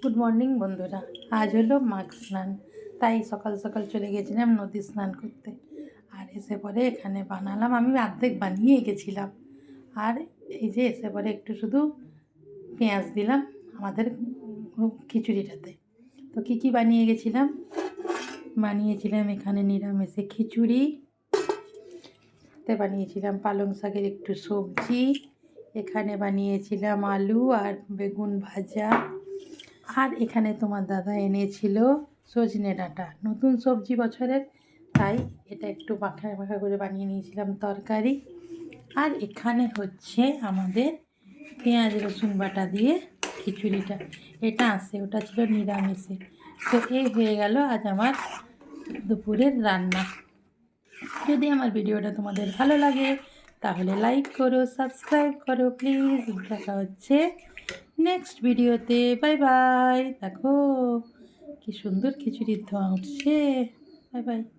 Good morning বন্ধুরা। আজ হলো মাঘ স্নান, তাই সকাল সকাল চলে গেছিলাম নদী স্নান করতে। আর এসে পরে এখানে বানালাম, আমি অর্ধেক বানিয়ে গেছিলাম। আর এই যে এসে পরে একটু শুধু পেঁয়াজ দিলাম আমাদের খিচুড়িটাতে। তো কী বানিয়ে গেছিলাম, বানিয়েছিলাম এখানে নিরামিষে খিচুড়ি, বানিয়েছিলাম পালং শাকের একটু সবজি, এখানে বানিয়েছিলাম আলু আর বেগুন ভাজা, আর এখানে তোমার দাদা এনেছিল সজনে ডাঁটা, নতুন সবজি বছরের, তাই এটা একটু মাখা মাখা করে বানিয়ে নিয়েছিলাম তরকারি। আর এখানে হচ্ছে আমাদের পেঁয়াজ রসুন বাটা দিয়ে খিচুড়িটা, এটা আসে, ওটা ছিল নিরামিষে। তো এই হয়ে গেল আজ আমার দুপুরের রান্না। যদি আমার ভিডিওটা তোমাদের ভালো লাগে তাহলে লাইক করো, সাবস্ক্রাইব করো প্লিজ। দেখা হচ্ছে নেক্সট ভিডিওতে। Bye bye. দেখো কি সুন্দর খিচুড়ির ধোঁয়া উঠছে। Bye bye.